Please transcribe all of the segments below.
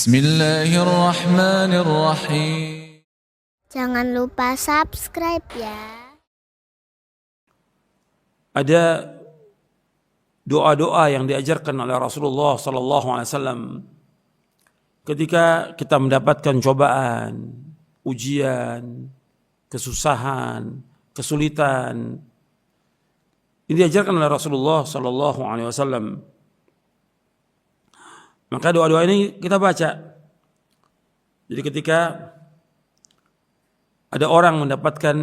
Bismillahirrahmanirrahim. Jangan lupa subscribe ya. Ada doa-doa yang diajarkan oleh Rasulullah SAW ketika kita mendapatkan cobaan, ujian, kesusahan, kesulitan. Ini diajarkan oleh Rasulullah SAW. Maka doa-doa ini kita baca. Jadi ketika ada orang mendapatkan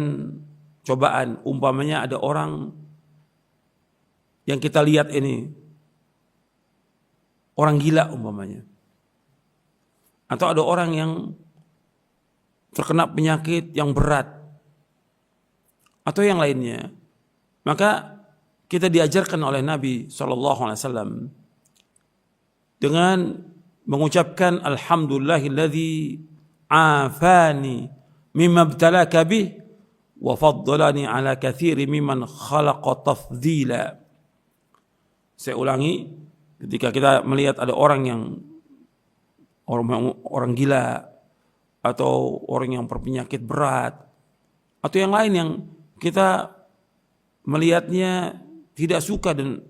cobaan, umpamanya ada orang yang kita lihat ini orang gila umpamanya, atau ada orang yang terkena penyakit yang berat atau yang lainnya, maka kita diajarkan oleh Nabi SAW dengan mengucapkan alhamdulillahilladzi afani mimma ibtalaka bih wa faddalani ala katsiri mimman khalaqa tafdila. Saya ulangi, ketika kita melihat ada orang yang orang gila atau orang yang berpenyakit berat atau yang lain yang kita melihatnya tidak suka dan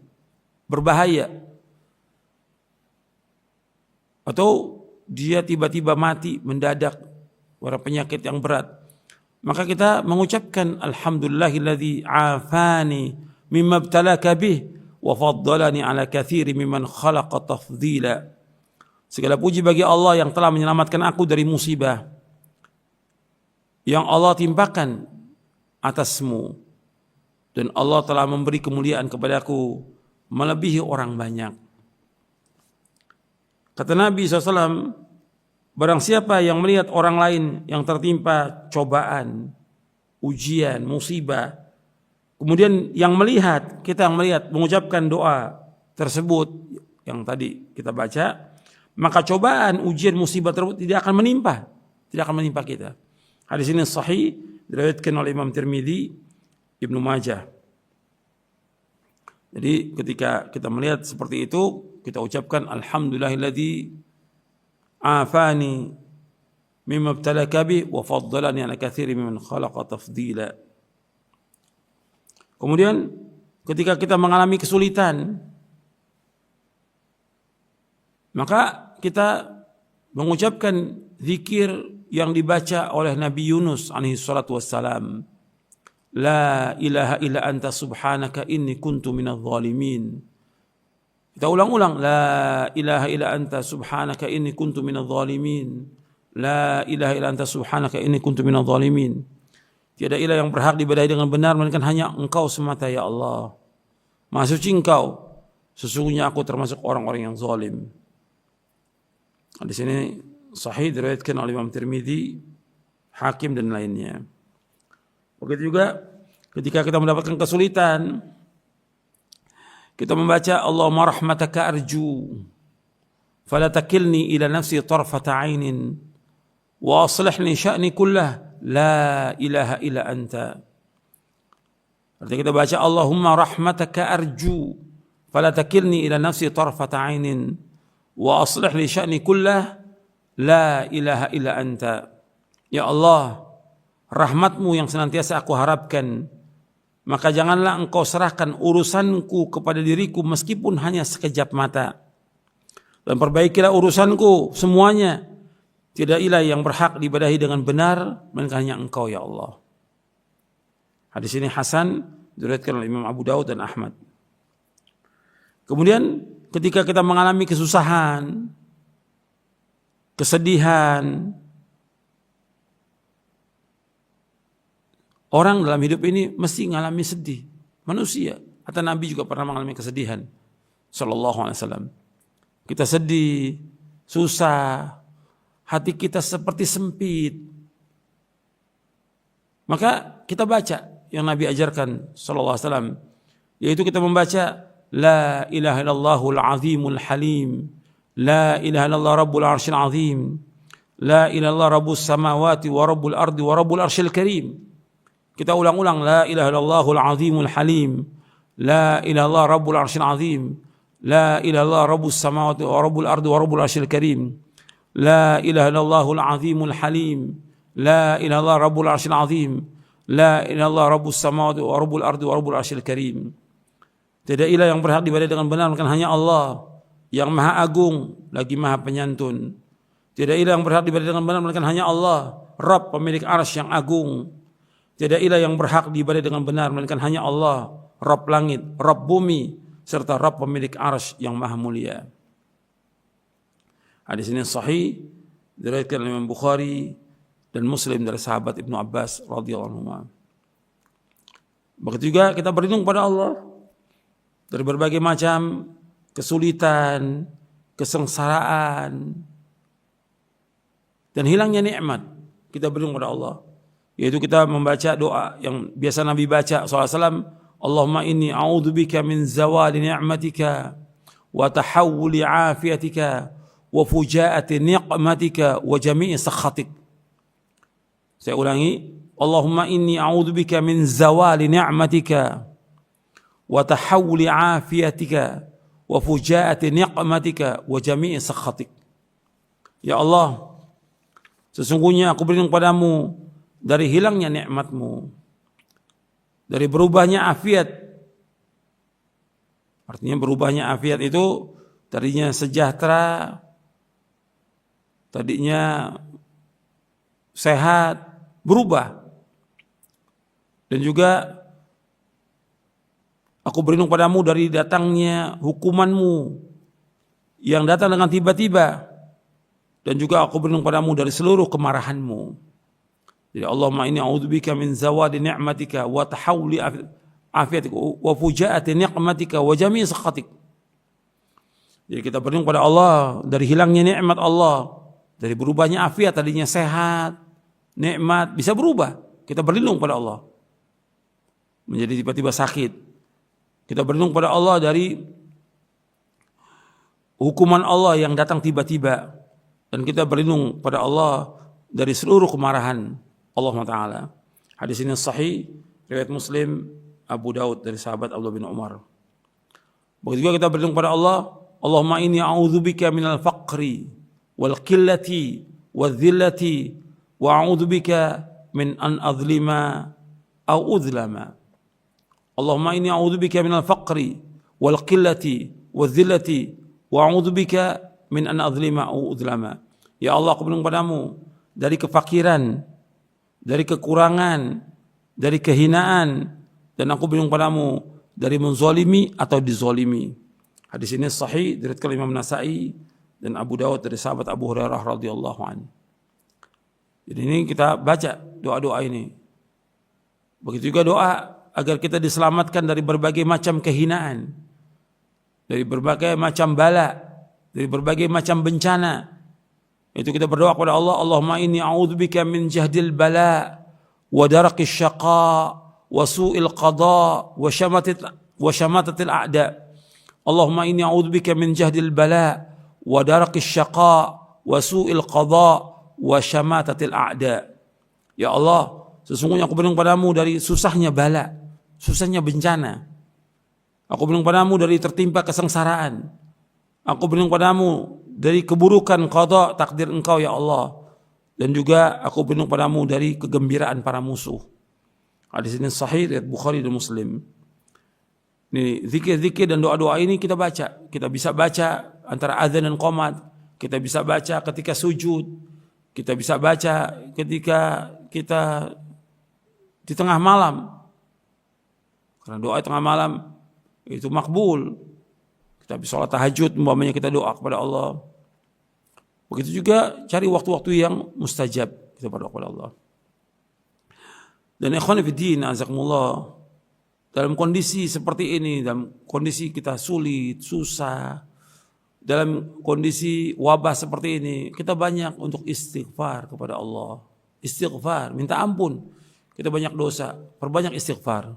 berbahaya, atau dia tiba-tiba mati mendadak karena penyakit yang berat, maka kita mengucapkan alhamdulillahilladzi afani mimma ibtalaka bih wa faddalani ala katsiri mimman khalaqa tafdila. Segala puji bagi Allah yang telah menyelamatkan aku dari musibah yang Allah timpakan atasmu, dan Allah telah memberi kemuliaan kepadaku melebihi orang banyak. Kata Nabi SAW, barang siapa yang melihat orang lain yang tertimpa cobaan, ujian, musibah, kemudian yang melihat, kita yang melihat, mengucapkan doa tersebut yang tadi kita baca, maka cobaan, ujian, musibah tersebut tidak akan menimpa kita. Hadis ini sahih, diriwayatkan oleh Imam Tirmidzi, Ibnu Majah. Jadi ketika kita melihat seperti itu, kita ucapkan alhamdulillahilladzi afani mimma ibtalaka bih wa faddalani ala katsiri mimman khalaqa tafdila. Kemudian ketika kita mengalami kesulitan, maka kita mengucapkan zikir yang dibaca oleh Nabi Yunus alaihi salatu wassalam. La ilaha illa anta subhanaka inni kuntu minadh dhalimin. Kita ulang-ulang, la ilaha illa anta subhanaka inni kuntu minadh dhalimin. La ilaha illa anta subhanaka inni kuntu minadh dhalimin. Tiada ilah yang berhak diibadahi dengan benar melainkan hanya Engkau semata ya Allah. Maha suci Engkau, sesungguhnya aku termasuk orang-orang yang zalim. Di sini sahih diriwayatkan oleh Imam Tirmidzi, Hakim dan lainnya. Begitu juga ketika kita mendapatkan kesulitan, kita membaca Allahumma rahmataka arju fala takilni ila nafsi tarfata ainin wa aslih li sya'ni kullah la ilaha illa anta. Artinya kita baca Allahumma rahmataka arju fala takilni ila nafsi tarfata ainin wa aslih li sya'ni kullah la ilaha illa anta. Ya Allah, rahmatmu yang senantiasa aku harapkan, maka janganlah engkau serahkan urusanku kepada diriku meskipun hanya sekejap mata. Dan perbaikilah urusanku semuanya. Tidak ilah yang berhak diibadahi dengan benar melainkan hanya Engkau ya Allah. Hadis ini hasan, diriwayatkan oleh Imam Abu Daud dan Ahmad. Kemudian ketika kita mengalami kesusahan, kesedihan, orang dalam hidup ini mesti mengalami sedih. Manusia. Kata Nabi juga pernah mengalami kesedihan. Sallallahu alaihi wasallam. Kita sedih, susah, hati kita seperti sempit. Maka kita baca yang Nabi ajarkan Sallallahu alaihi wasallam. Yaitu kita membaca La ilaha illallahul azimul halim. La ilaha illallah rabbul arsyil azim. La ilaha illallah rabbus samawati wa rabbul ardi wa rabbul arsyil karim. Kita ulang-ulang la ilaha illallahul azimul halim. La ilaha illallah rabbul arsyil azim. La ilaha illallah rabbus samawati wa rabbul ardi wa rabbul arsyil karim. la ilaha illallahul azimul halim, la ilaha illallah rabbul arsyil azim, la ilaha illallah rabbus samawati wa rabbul ardi wa rabbul arsyil karim. Tidak ilah yang berhak diibadai dengan benar melainkan hanya Allah yang maha agung lagi maha penyantun. Tidak ilah yang berhak diibadai dengan benar melainkan hanya Allah, Rabb pemilik arsy yang agung. Tidak ilah yang berhak diibadai dengan benar melainkan hanya Allah, Rabb langit, Rabb bumi, serta Rabb pemilik arsy yang maha mulia. Hadis ini sahih diriwayatkan oleh Imam Bukhari dan Muslim dari sahabat Ibnu Abbas radhiyallahu anhu. Begitu juga kita berlindung pada Allah dari berbagai macam kesulitan, kesengsaraan, dan hilangnya nikmat. Kita berlindung pada Allah, yaitu kita membaca doa yang biasa Nabi baca SAW, Allahumma inni a'udzubika min zawali ni'matika wa tahawuli afiatika wa fujaati ni'matika wa jami'i sakhatik. Saya ulangi, Allahumma inni a'udzubika min zawali ni'matika wa tahawuli afiatika wa fujaati ni'matika wa jami'i sakhatik. Ya Allah, sesungguhnya aku berlindung padamu dari hilangnya nikmatmu, dari berubahnya afiat. Artinya berubahnya afiat itu tadinya sejahtera, tadinya sehat, berubah. Dan juga aku berlindung padamu dari datangnya hukumanmu yang datang dengan tiba-tiba. Dan juga aku berlindung padamu dari seluruh kemarahanmu. Jadi Allahumma inni a'udzubika min zawadi ni'matika wa tahawuli afiatika wa fujaati ni'matika wa jami'i sakhatik. Jadi kita berlindung pada Allah dari hilangnya nikmat Allah, dari berubahnya afiat, tadinya sehat, nikmat bisa berubah. Kita berlindung pada Allah menjadi tiba-tiba sakit. Kita berlindung pada Allah dari hukuman Allah yang datang tiba-tiba. Dan kita berlindung pada Allah dari seluruh kemarahan Allah Ta'ala. Hadis ini sahih, riwayat Muslim, Abu Daud dari sahabat Abdullah bin Umar. Begitu juga kita berlindung pada Allah, Allahumma inni a'udzubika minal faqri wal qillati wal dhillati wa a'udzubika min an adlima aw udlama. Allahumma inni a'udzubika minal faqri wal qillati wal dhillati wa a'udzubika min an adlima aw udlama. Ya Allah, aku berlindung padamu dari kefakiran, dari kekurangan, dari kehinaan, dan aku berlindung padamu dari menzalimi atau dizalimi. Hadis ini sahih diriwayatkan Imam Nasa'i dan Abu Dawud dari sahabat Abu Hurairah radhiyallahu anhu. Jadi ini kita baca doa-doa ini. Begitu juga doa agar kita diselamatkan dari berbagai macam kehinaan, dari berbagai macam bala, dari berbagai macam bencana. Itu kita berdoa kepada Allah, Allahumma inni a'udzubika min jahdil bala wa daraqis syaqa wa su'il qada wa syamatatil a'da. Allahumma inni a'udzubika min jahdil bala wa daraqis syaqa wa su'il qada wa syamatatil a'da. Ya Allah, sesungguhnya aku berlindung padamu dari susahnya bala, susahnya bencana. Aku berlindung padamu dari tertimpa kesengsaraan. Aku berlindung padamu dari keburukan qada takdir engkau ya Allah. Dan juga aku berlindung padamu dari kegembiraan para musuh. Hadis ini sahih riwayat Bukhari dan Muslim. Ini zikir-zikir dan doa-doa ini kita baca. Kita bisa baca antara azan dan qomat. Kita bisa baca ketika sujud. Kita bisa baca ketika kita di tengah malam. Karena doa tengah malam itu makbul. Kita bisa sholat tahajud, umpamanya kita doa kepada Allah. Begitu juga cari waktu-waktu yang mustajab kita berdoa kepada Allah. Dan ikhwan fillah, azakumullah, dalam kondisi seperti ini, dalam kondisi kita sulit, susah, dalam kondisi wabah seperti ini, kita banyak untuk istighfar kepada Allah. Istighfar, minta ampun. Kita banyak dosa, perbanyak istighfar.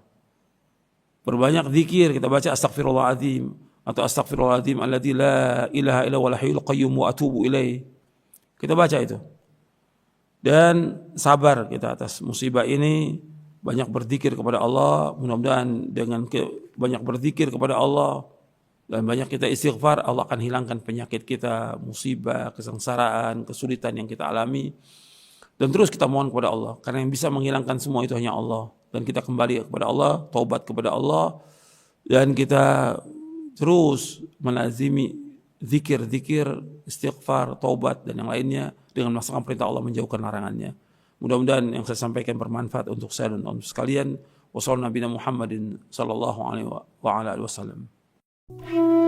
Perbanyak zikir, kita baca astaghfirullahaladzim atau astaghfirullahaladzim alladzi la ilaha illa huwal hayyul qayyum wa atubu ilaih. Kita baca itu. Dan sabar kita atas musibah ini, banyak berzikir kepada Allah. Mudah-mudahan dengan banyak berzikir kepada Allah, Dan banyak kita istighfar, Allah akan hilangkan penyakit kita, musibah, kesengsaraan, kesulitan yang kita alami. Dan terus kita mohon kepada Allah, karena yang bisa menghilangkan semua itu hanya Allah. Dan kita kembali kepada Allah, taubat kepada Allah, dan kita terus melazimi zikir-zikir, istighfar, taubat, dan yang lainnya dengan melaksanakan perintah Allah, menjauhkan larangannya. Mudah-mudahan yang saya sampaikan bermanfaat untuk saya dan untuk sekalian. Wassalamualaikum warahmatullahi wabarakatuh.